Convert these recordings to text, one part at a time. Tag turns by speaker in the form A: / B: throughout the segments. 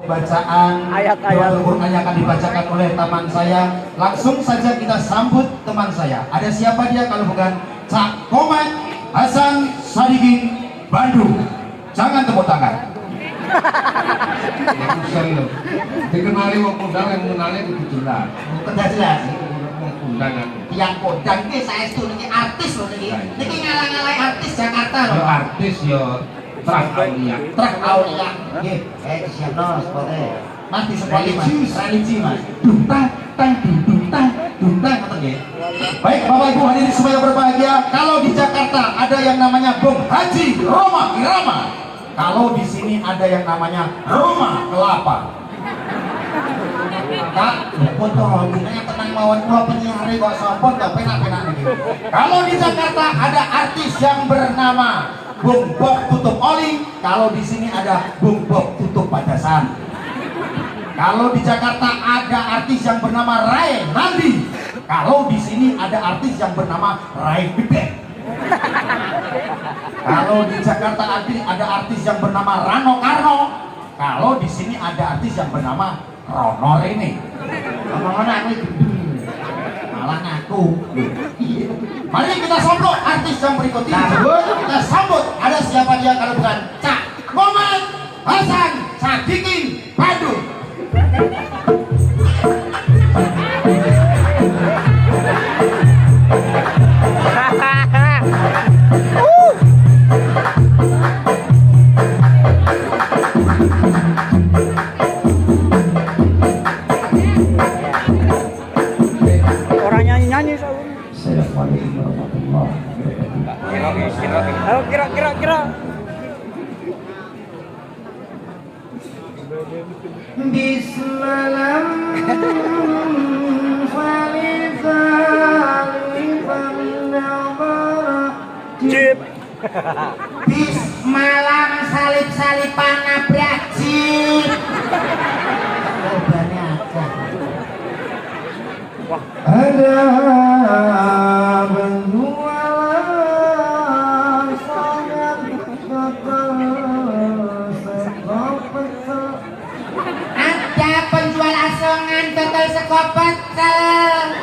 A: Bacaan ayat-ayat Al-Quran yang akan dibacakan oleh teman saya. Langsung saja kita sambut teman saya. Ada siapa dia kalau bukan Cak Komat Hasan Sadikin Bandung. Jangan tepuk tangan.
B: Dikenali wong kondang yang mengenalnya itu jelas.
A: Sudah jelas.
B: Wong kondang aku.
A: Yang kondang ini saya itu ini artis loh ini. Ini ngalah-ngalah artis Jakarta loh.
B: Yo artis yo Trah Aulia.
A: Trah Aulia. Nggih, siapno sepote. Mas di sekolah Mas. Religi Mas. Duntang tang duntang duntang ngoten nggih. Baik Bapak Ibu hadirin semua yang berbahagia, kalau di Jakarta ada yang namanya Bung Haji Roma Irama. Kalau di sini ada yang namanya Roma Kelapa. Kak, foto gunanya tenang mawon kula penyiar kok sombong kok penak-penak niki. Kalau di Jakarta ada artis yang bernama Bung Bob Tutup Oli, kalau di sini ada Bung Bob Tutup Padasan. Kalau di Jakarta ada artis yang bernama Ray Nandi, kalau di sini ada artis yang bernama Ray Bibek. Kalau di Jakarta ada artis yang bernama Rano Karno, kalau di sini ada artis yang bernama Rono Rene. Ngomong-ngomong aku malah ngaku. Mari kita sambut artis yang berikut ini. Kita sambut, ada siapa dia kalau bukan Cak Komat Hasan Sadikin Bandung.
C: Orang nyanyi-nyanyi soalnya.
A: Assalamualaikum warahmatullahi wabarakatuh.
C: Ayo kira.
A: Bismalam salip-salipan nabrak jeep. Korbannya ada. Ada penjualan sangat ada penjual asongan total sego pecel.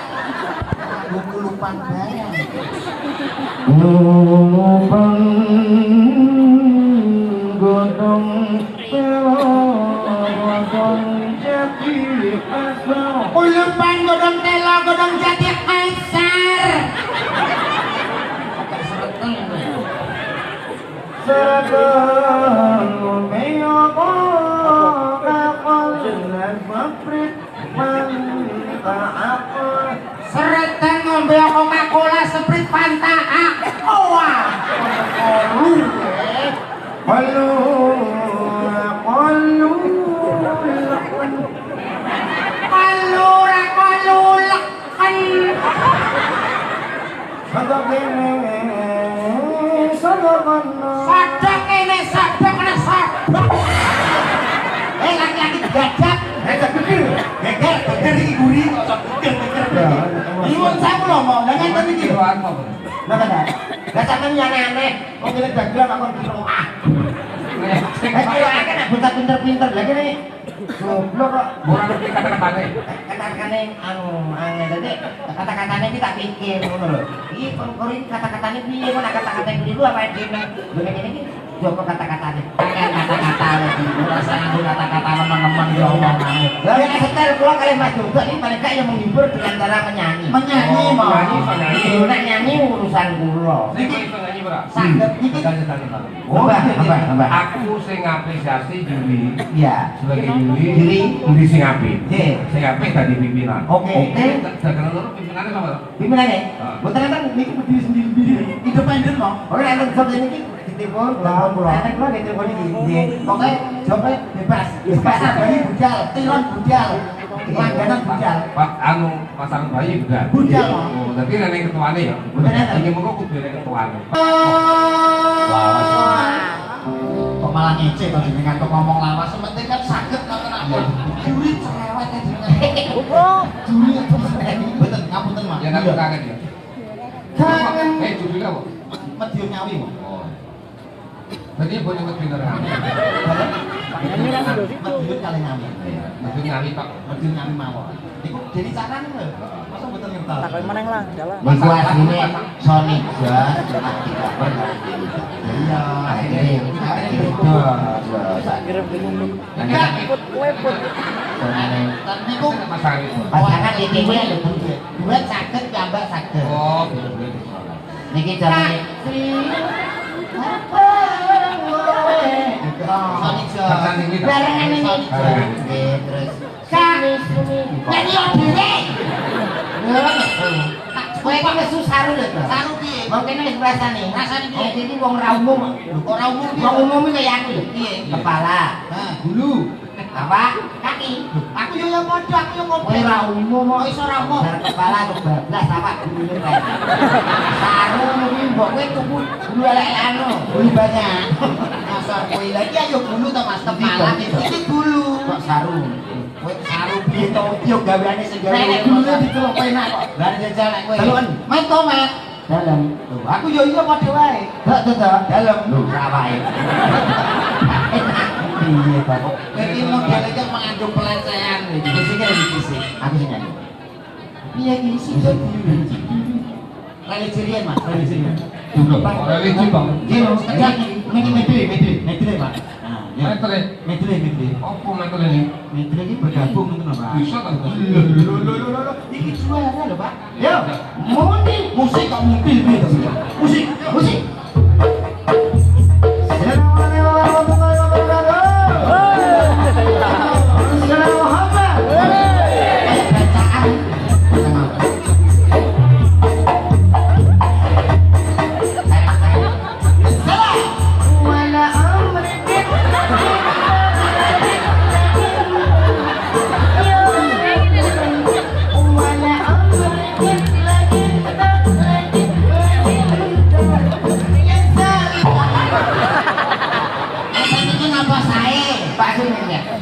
A: Buku lupa bayar. Lubang godong telo godong jati asar. Seragam menyoko kapalleprit manta apa. Seragam ngombe Coca-Cola Sprite Fanta Aqua. Halo. Sadok ini laki-laki gajak geger iki guri kok geger nyuwun sewu lho mau nang ngene iki lho apa lha kan gajak yang aneh kok ngene dagelan kok diroah nek bocah pinter-pinter lha kene goblok kok ora ngerti kata-katane kata-katane dadi kata-katane iki tak pikir ngono lho iki kok kata-katane piye kok kata-katane kuwi apa dene ngene iki Joko kata-katanya, kata-kata lagi, rasa itu kata-kata teman-teman di omongan. Lalu yang setel pulang kalian Mas Joko ini mereka yang menghibur dengan cara menyanyi. Menyanyi mau. Nak nyanyi urusan kulo. Sakit ini. Apa?
B: Aku sing ngapresiasi Juli.
A: Iya.
B: Sebagai Juli sing apik. Sing apik dadi pimpinan.
A: Oke.
B: Dagelan loro pimpinannya sama to?
A: Pimpinannya? Mboten enten niki berdiri sendiri-sendiri. Independen kok. Ora enten zat niki telepon, enak lah di telepon ini. Pokoknya jawabnya bebas. Bebas bayi budal, tilon budal, langganan budal.
B: Pak anu pasangan bayi budal.
A: Budal.
B: Oh, tapi nenek ketuane ya. Iki mengko kudu nenek ketuane.
A: Kok malah ngece to jenengan kok ngomong lawas, penting kan saged nonton apa. Juri cerewet ya jenengan. Juri mboten ngapunten Mas.
B: Ya tak kangen ya.
A: Kangen.
B: Juri apa?
A: Medion nyawi, Mas.
B: Tadi boleh ngerti beneran.
C: Nyanyi kan udah situ.
A: Medun kali nami.
B: Itu nyali Pak.
A: Medun nami mawon. Iku jadi saran lho. Masa betul ngerti.
C: Tak kayak mana yang lah, jalan.
A: Minggu aslinya Sonic ya, cuma tidak pernah. Iya, akhirnya itu.
C: Kira bingung.
A: Enggak,
C: Ikut lepot.
A: Tapi kok
B: Masalah itu.
A: pasangan iki kuwi lho duet saged piyambak saged.
B: Oh, boleh.
A: Niki jamane Sonic ya. Barengan ini. Nggih, terus nyanyi dhewe. Kowe iki wis saru lho. Saru piye? Wong kene wis rasane. Rasane piye? Iki wong ra umum. Ora umum. Wong umum iki kaya aku lho. Piye? Kepala. Bulu. Apa? Kaki. Aku yo yang padha, aku yo ngopo. Kowe ra umum kok iso ra umum. Kepala kebablas apa bulune kae. Saru kuwi mbok kowe tuku bulu elek anu, bulu banyak. Masa kowe lagi ayo bulu to Mas kepala iki bulu. Kok saru? Kowe saru piye to yo gaweane sing gawe. Nek bulu diceluk enak kok. Lah jajal nek kowe. Deloken. Mas to Mas. Dalam. Tuh, aku yo iya padha wae. Hak to ta? Dalam. Lho, ra wae. Piye Pak? Kowe iki model iki mengandung pelecehan iki. Wis iki dikisi. Aku sing nyanyi. Piye iki sing Religian Mas, religian.
B: Dulu, religi Bang.
A: Iya, sekejap medley Pak. Nah, ya. Medley.
B: Apa metal ini?
A: Medley ini bergabung ngono Pak.
B: Bisa kan?
A: Iki juara lho Pak. Yo, mundi musik kok mobil piye to? Musik. Pak Sini ya.